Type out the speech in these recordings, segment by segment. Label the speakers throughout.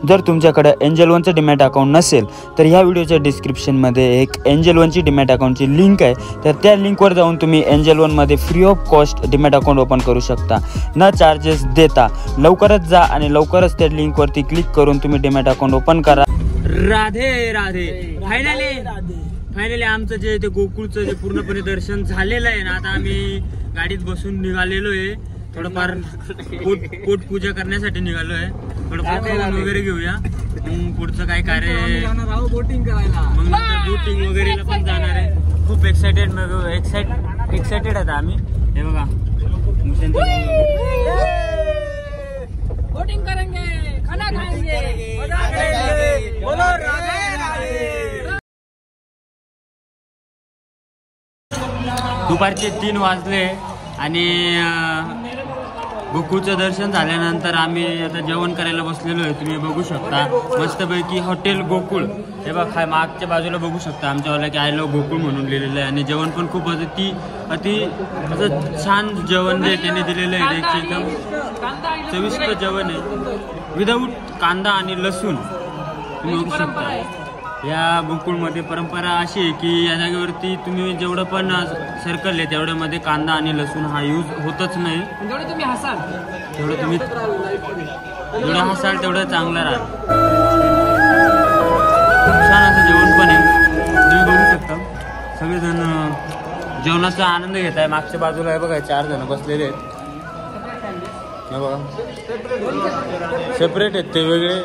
Speaker 1: जर तुमच्याकडे angel वनचं demat account नसेल तर ह्या व्हिडिओच्या डिस्क्रिप्शनमध्ये एक एंजल वनची डीमॅट अकाउंटची लिंक आहे, तर त्या लिंकवर जाऊन तुम्ही एंजल वनमध्ये free of cost demat account open करू शकता, न चार्जेस देता. लवकरच जा आणि लवकरच त्या लिंकवरती क्लिक करून तुम्ही डीमॅट अकाउंट ओपन करा. राधे राधे. फायनली आमचं जे ते गोकुळचं जे पूर्णपणे दर्शन झालेलं आहे ना, आता आम्ही गाडीत बसून निघालेलो आहे. थोडंफार पोट पूजा करण्यासाठी निघालो आहे. थोडंफार जेवण वगैरे घेऊया, मग पुढचं काय कार्य बोटिंग करायला, मग नंतर बोटिंग वगैरेला पण जाणार आहे. खूप एक्साइटेड आता आम्ही. हे बघा बोटिंग करेंगे, खाना खाएंगे. दुपारचे 3 वाजले आणि गोकुळचं दर्शन झाल्यानंतर आम्ही आता जेवण करायला बसलेलो आहे. तुम्ही बघू शकता मस्तपैकी हॉटेल गोकुळ. हे बघा मागच्या बाजूला बघू शकता आमच्यावाला की आय लव्ह गोकुळ म्हणून लिहिलेलं आहे. आणि जेवण पण खूप अति असं छान जेवण जे त्याने दिलेलं आहे, एकदम चविष्ट जेवण आहे विदाऊट कांदा आणि लसूण. तुम्ही बघू शकता या गोकुळमध्ये परंपरा अशी आहे की या जागेवरती तुम्ही जेवढं पण सर्कल आहे तेवढ्यामध्ये कांदा आणि लसूण हा यूज होतच नाही. जेवढं तुम्ही हसाल तेवढं चांगलं राहत. छान असं जेवण पण आहे, तुम्ही बघू शकता. सगळेजण जेवणाचा आनंद घेत आहे. मागच्या बाजूला आहे बघा 4 जण बसलेले आहेत. हे बघा सेपरेट आहेत ते, वेगळे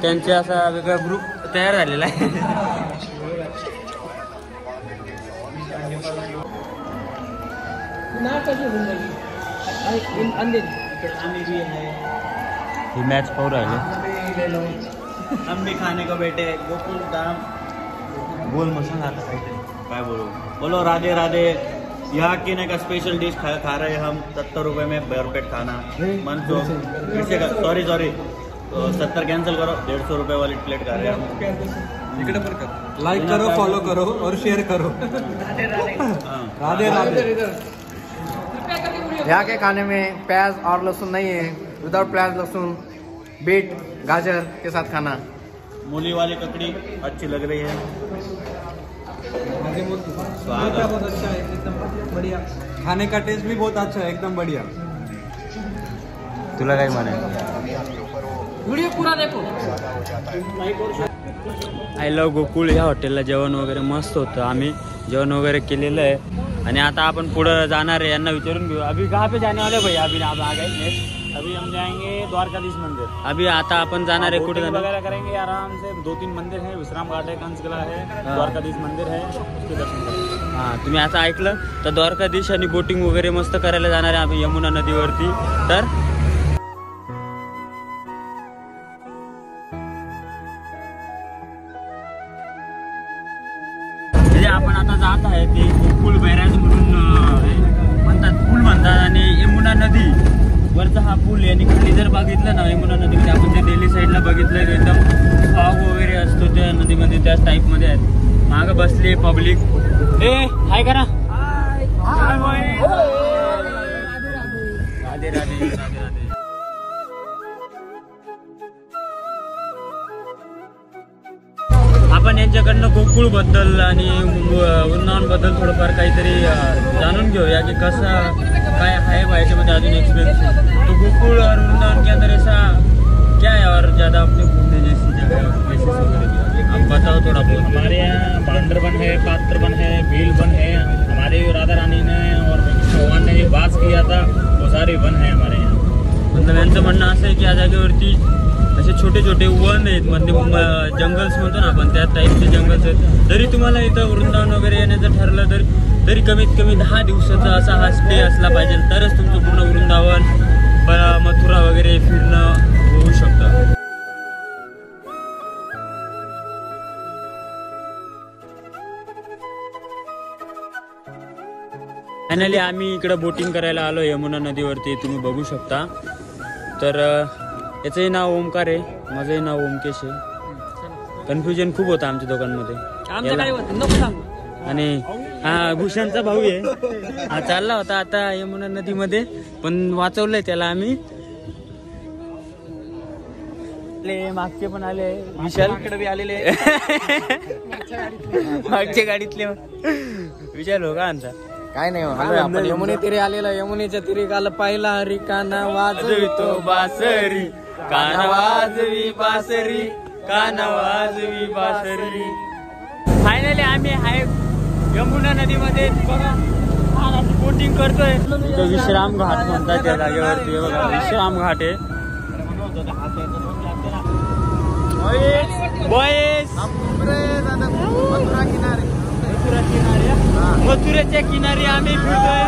Speaker 1: त्यांचे असा वेगळा ग्रुप तयार झालेला आहे. ही मॅच पाहू राहिले.
Speaker 2: हम भी खाने को बैठे गोकुल धाम.
Speaker 1: बोल मसन आता
Speaker 2: काय बोलो राधे राधे. यहाँ की का स्पेशल डिश खा रहे हम 70 रुपए में भरपेट खाना. मन तो सॉरी 70 कैंसिल करो. 150 रुपए वाली प्लेट खा रहे हैं हम.
Speaker 3: इकडे पर कर, लाइक करो, फॉलो करो और शेयर करो. राधे राधे.
Speaker 4: यहाँ के खाने में प्याज और लहसुन नहीं है, विदाउट प्याज लहसुन बीट गाजर के साथ खाना.
Speaker 2: मूली वाली ककड़ी अच्छी लग रही है.
Speaker 3: स्वागत बहुत अच्छा है, एकदम बढ़िया. खाने का टेस्ट भी बहुत अच्छा है, एकदम बढ़िया.
Speaker 1: तुला काय म्हणायचं?
Speaker 4: व्हिडिओ पूरा देखो.
Speaker 1: आय लव्ह गोकुळ ह्या हॉटेलला जेवण वगैरे मस्त होतं. आम्ही जेवण वगैरे केलेलं आहे आणि आता आपण पुढं जाणार आहे. यांना विचारून घेऊ अभी कहाँ पे जाने वाले भैया. अभी आप आ गए.
Speaker 2: अभी हम जाएंगे द्वारकाधीश मंदिर.
Speaker 1: अभी आता आपण जाणार आहे कुठे
Speaker 2: वगैरह करेंगे आराम से. 2-3 मंदिर है, विश्राम घाट है, कंचकला है, द्वारकाधीश मंदिर है, उसके दर्शन करेंगे.
Speaker 1: हां, तुम्ही आता ऐकलं तर द्वारकाधीश आणि बोटिंग वगैरे मस्त करायला जाणार आहे आम्ही यमुना नदीवरती. तर आपण आता जात आहे ते गोकुळ बॅरेज म्हणून म्हणतात, पूल म्हणतात. आणि यमुना नदी वरचा हा पूल आहे. आणि खाली जर बघितलं ना यमुना नदीमध्ये, आपण जे दिल्ली साईडला बघितलं एकदम फॉग वगैरे असतो त्या नदीमध्ये, त्याच टाईपमध्ये आहेत. मागं बसले पब्लिक. ए हाय करा. राधे राधे राधे राधे. आपण यांच्याकडनं गोकुळ बद्दल आणि वृंदावन बद्दल थोडंफार काहीतरी जाणून घेऊया की कसं काय आहे याच्यामध्ये अजून एक्सपिरियंस. तो गोकुळ और वृंदावन के अंदर ऐसा क्या है और ज़्यादा अपने घूमने जैसी जगह प्लेसेस वगैरह आप बताओ थोड़ा बहुत.
Speaker 2: हमारे यहाँ बांदरबन है, पात्रबन है, भीलबन है. हमारे राधा रानी ने और भगवान ने वास किया था, वो सारे वन है हमारे यहाँ.
Speaker 1: मतलब यांचं म्हणणं असं आहे की या जागेवरती असे छोटे छोटे वन आहेत, म्हणजे जंगल्स म्हणतो ना आपण, त्या टाईपचे जंगल्स आहेत. जरी तुम्हाला इथं वृंदावन वगैरे येण्याचं ठरलं तरी कमीत कमी 10 दिवसाचा असा हा स्टे असला पाहिजे, तरच तुमचं पूर्ण वृंदावन मथुरा वगैरे फिरणं होऊ शकतं. फायनली आम्ही इकडं बोटिंग करायला आलो यमुना नदीवरती, तुम्ही बघू शकता. तर याचंही नाव ओमकार आहे, माझंही नाव ओमकेश आहे. कन्फ्युजन खूप होतं आमच्या दोघांमध्ये. आणि हा भूषणचा भाऊ आहे, हा चालला होता आता यमुना नदीमध्ये, पण वाचवलंय त्याला आम्ही. आपले मागचे पण आले विशाल
Speaker 3: इकडे बी आलेले
Speaker 1: मागच्या गाडीतले विशाल हो का आमचा
Speaker 4: काय नाही आपण यमुने तिरे आलेला यमुनेच्या तिरे काल पाहिला हरी काना वाजवितो
Speaker 1: बासरी काना वाजवी बासरी काना वाजवी बासरी. फायनली आम्ही आहे यमुना नदीमध्ये बघा बोटिंग करतोय. विश्राम घाट म्हणतात त्या जागेवरती बघा विश्राम घाट आहे. मथुरेच्या किनारी आम्ही फिरतोय.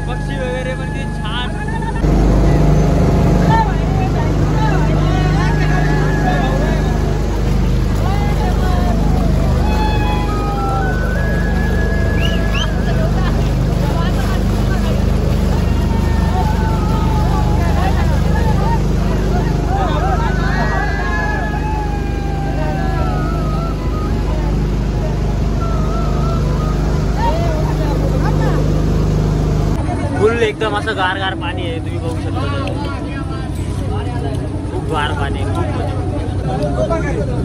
Speaker 1: पक्षी वगैरे पण ते छान. फुल एकदम असं गार गार पाणी आहे. तुम्ही बघू शकता खूप गार पाणी आहे.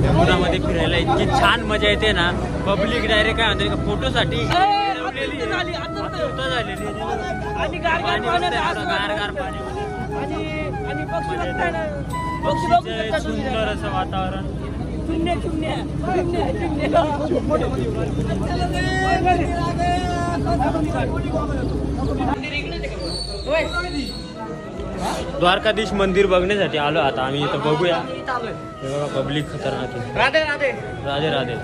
Speaker 1: यमुनामध्ये फिरायला इतकी छान मजा येते ना. पब्लिक डायरेक्ट काय म्हणते का फोटोसाठी सुंदर असं वातावरण. द्वारकाधीश मंदिर बघण्यासाठी आलो आता आम्ही. इथं बघूया. हे बघा पब्लिक खतरनाक आहे.
Speaker 4: राधे राधे
Speaker 1: राधे राधे.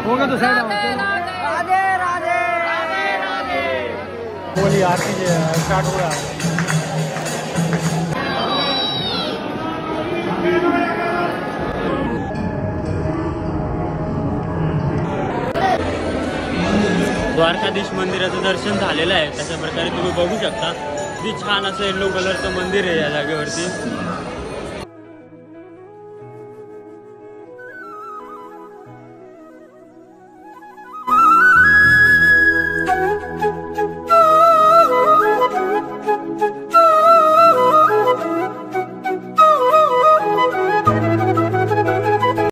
Speaker 3: होगा तो साइड
Speaker 4: राधे राधे राधे राधे.
Speaker 3: बोली आरती स्टार्ट हो रहा है.
Speaker 1: द्वारकाधीश मंदिराचं दर्शन झालेलं आहे. तशा प्रकारे तुम्ही बघू शकता. किती छान असं येलो कलरचं मंदिर आहे या जागेवरती.